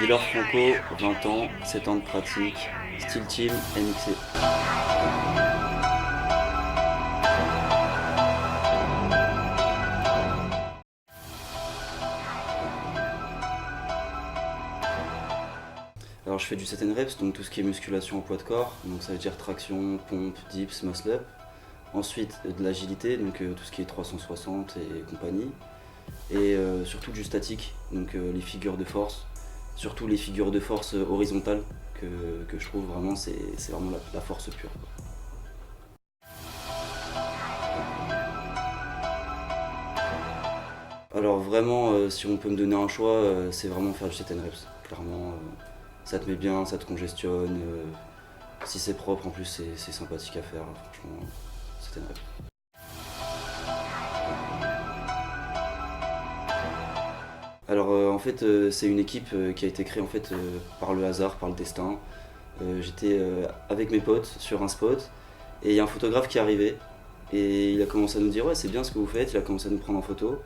Dealer Franco, 20 ans, 7 ans de pratique, Steel Team, NXC. Alors je fais du set and reps, donc tout ce qui est musculation au poids de corps, donc ça veut dire traction, pompe, dips, muscle up. Ensuite de l'agilité, donc tout ce qui est 360 et compagnie. Et surtout du statique, donc les figures de force, surtout les figures de force horizontales que je trouve vraiment c'est vraiment la force pure, quoi. Alors vraiment si on peut me donner un choix c'est vraiment faire du set and reps. Clairement ça te met bien, ça te congestionne, si c'est propre en plus c'est sympathique à faire, franchement set and reps. Alors en fait c'est une équipe qui a été créée en fait par le hasard, par le destin. J'étais avec mes potes sur un spot et il y a un photographe qui est arrivé et il a commencé à nous dire ouais c'est bien ce que vous faites, il a commencé à nous prendre en photo.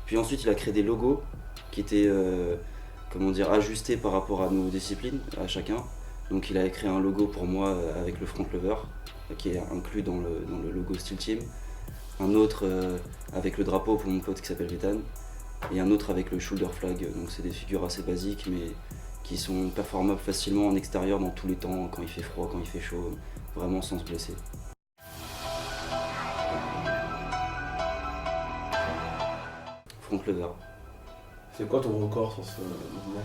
Puis ensuite il a créé des logos qui étaient comment dire, ajustés par rapport à nos disciplines, à chacun. Donc il a créé un logo pour moi avec le front lever qui est inclus dans le logo Steel Team. Un autre avec le drapeau pour mon pote qui s'appelle Vitan. Et un autre avec le shoulder flag, donc c'est des figures assez basiques mais qui sont performables facilement en extérieur dans tous les temps, quand il fait froid, quand il fait chaud, vraiment sans se blesser. Front lever. C'est quoi ton record sur ce mouvement?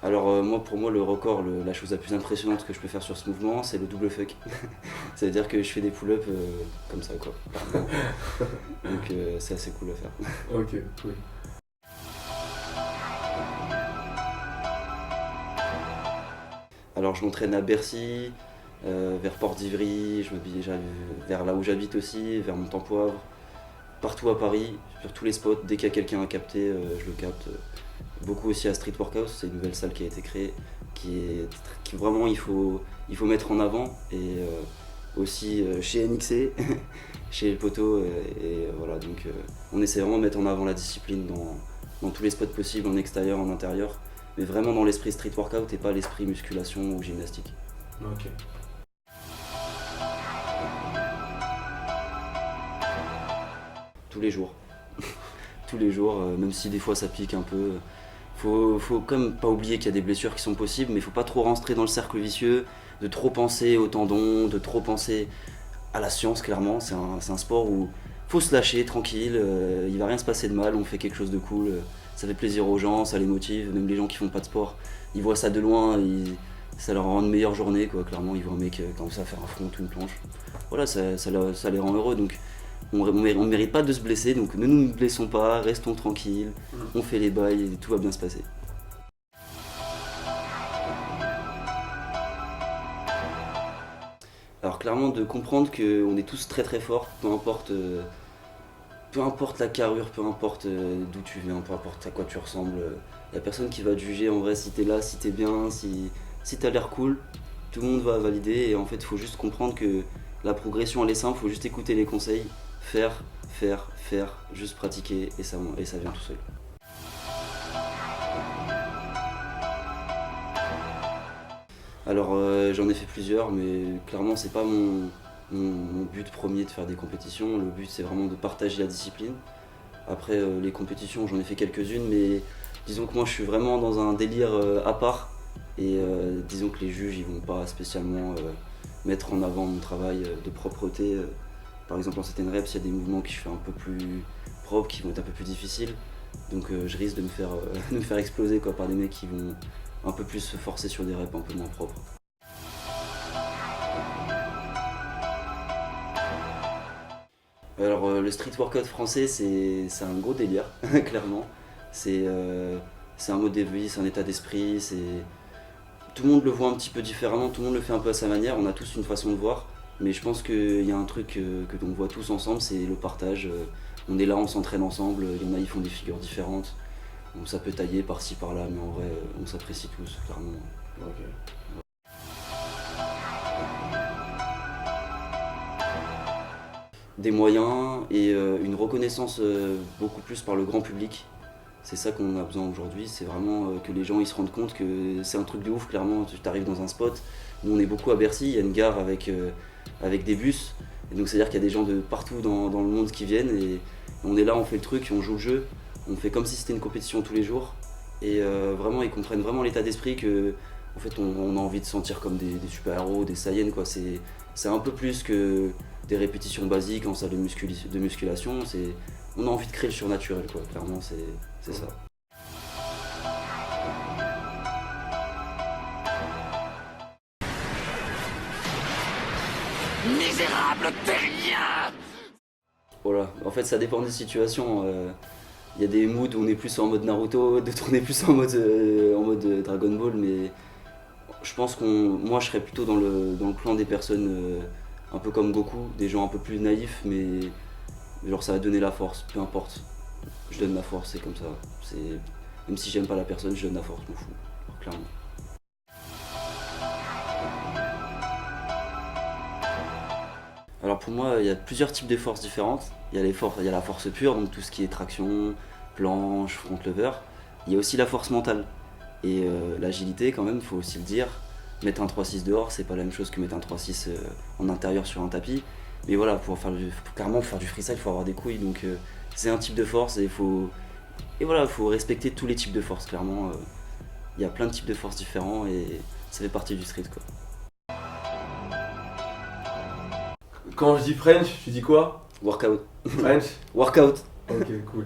Alors moi pour moi le record, la chose la plus impressionnante que je peux faire sur ce mouvement c'est le double fuck. Ça veut dire que je fais des pull-ups comme ça quoi. Donc c'est assez cool à faire. Ok, cool. Alors je m'entraîne à Bercy, vers Port d'Ivry, vers là où j'habite aussi, vers Montempoivre, partout à Paris, sur tous les spots, dès qu'il y a quelqu'un à capter, je le capte. Beaucoup aussi à Street Workout, c'est une nouvelle salle qui a été créée, qui vraiment il faut mettre en avant, et aussi chez NXC, chez le poteau, et voilà, donc on essaie vraiment de mettre en avant la discipline dans tous les spots possibles, en extérieur, en intérieur, mais vraiment dans l'esprit street workout et pas l'esprit musculation ou gymnastique. Ok. Tous les jours. Tous les jours, même si des fois ça pique un peu. Faut quand même pas oublier qu'il y a des blessures qui sont possibles, mais il faut pas trop rentrer dans le cercle vicieux, de trop penser aux tendons, de trop penser à la science, clairement. C'est un sport où faut se lâcher tranquille, il va rien se passer de mal, on fait quelque chose de cool, ça fait plaisir aux gens, ça les motive, même les gens qui font pas de sport, ils voient ça de loin, ça leur rend une meilleure journée, quoi. Clairement ils voient un mec commencer à faire un front ou une planche. Voilà, ça les rend heureux, donc on ne mérite pas de se blesser, donc ne nous blessons pas, restons tranquilles, on fait les bails et tout va bien se passer. Alors clairement de comprendre qu'on est tous très très forts, peu importe la carrure, peu importe d'où tu viens, peu importe à quoi tu ressembles, y a personne qui va te juger en vrai si t'es là, si t'es bien, si t'as l'air cool, tout le monde va valider, et en fait il faut juste comprendre que la progression elle est simple, il faut juste écouter les conseils, faire, juste pratiquer et ça vient tout seul. Alors j'en ai fait plusieurs, mais clairement c'est pas mon but premier de faire des compétitions. Le but c'est vraiment de partager la discipline. Après les compétitions j'en ai fait quelques-unes, mais disons que moi je suis vraiment dans un délire à part. Et disons que les juges ils vont pas spécialement mettre en avant mon travail de propreté. Par exemple en set and reps il y a des mouvements que je fais un peu plus propres, qui vont être un peu plus difficiles. Donc je risque de de me faire exploser quoi, par des mecs qui vont un peu plus se forcer sur des reps un peu moins propres. Alors le street workout français c'est un gros délire, clairement. C'est un mode de vie, c'est un état d'esprit, tout le monde le voit un petit peu différemment, tout le monde le fait un peu à sa manière, on a tous une façon de voir. Mais je pense qu'il y a un truc que l'on voit tous ensemble, c'est le partage. On est là, on s'entraîne ensemble, il y en a ils font des figures différentes. Donc ça peut tailler par-ci par-là, mais en vrai on s'apprécie tous, clairement. Ok. Des moyens et une reconnaissance beaucoup plus par le grand public. C'est ça qu'on a besoin aujourd'hui, c'est vraiment que les gens ils se rendent compte que c'est un truc de ouf, clairement, tu arrives dans un spot. Nous on est beaucoup à Bercy, il y a une gare avec des bus, et donc c'est-à-dire qu'il y a des gens de partout dans le monde qui viennent, et on est là, on fait le truc, on joue le jeu, on fait comme si c'était une compétition tous les jours, et vraiment ils comprennent vraiment l'état d'esprit que en fait on a envie de se sentir comme des super-héros, des Saiyans quoi. C'est un peu plus que des répétitions basiques en salle de musculation, on a envie de créer le surnaturel quoi, clairement c'est ça. Misérable terrien! Voilà, en fait ça dépend des situations. Il y a des moods où on est plus en mode Naruto, d'autres on est plus en mode Dragon Ball, mais je pense moi je serais plutôt dans le clan des personnes un peu comme Goku, des gens un peu plus naïfs, mais genre ça va donner la force, peu importe. Je donne la force, c'est comme ça. Même si j'aime pas la personne, je donne la force, je m'en fous, clairement. Alors pour moi, il y a plusieurs types de forces différentes. Il y a la force pure, donc tout ce qui est traction, planche, front lever. Il y a aussi la force mentale. Et l'agilité quand même, il faut aussi le dire. Mettre un 3-6 dehors, c'est pas la même chose que mettre un 3-6 en intérieur sur un tapis. Mais voilà, pour carrément faire du freestyle, il faut avoir des couilles. Donc c'est un type de force et voilà, faut respecter tous les types de force. Clairement, il y a plein de types de forces différents et ça fait partie du street quoi. Quand je dis French, tu dis quoi? Workout. French? Workout. Ok, cool.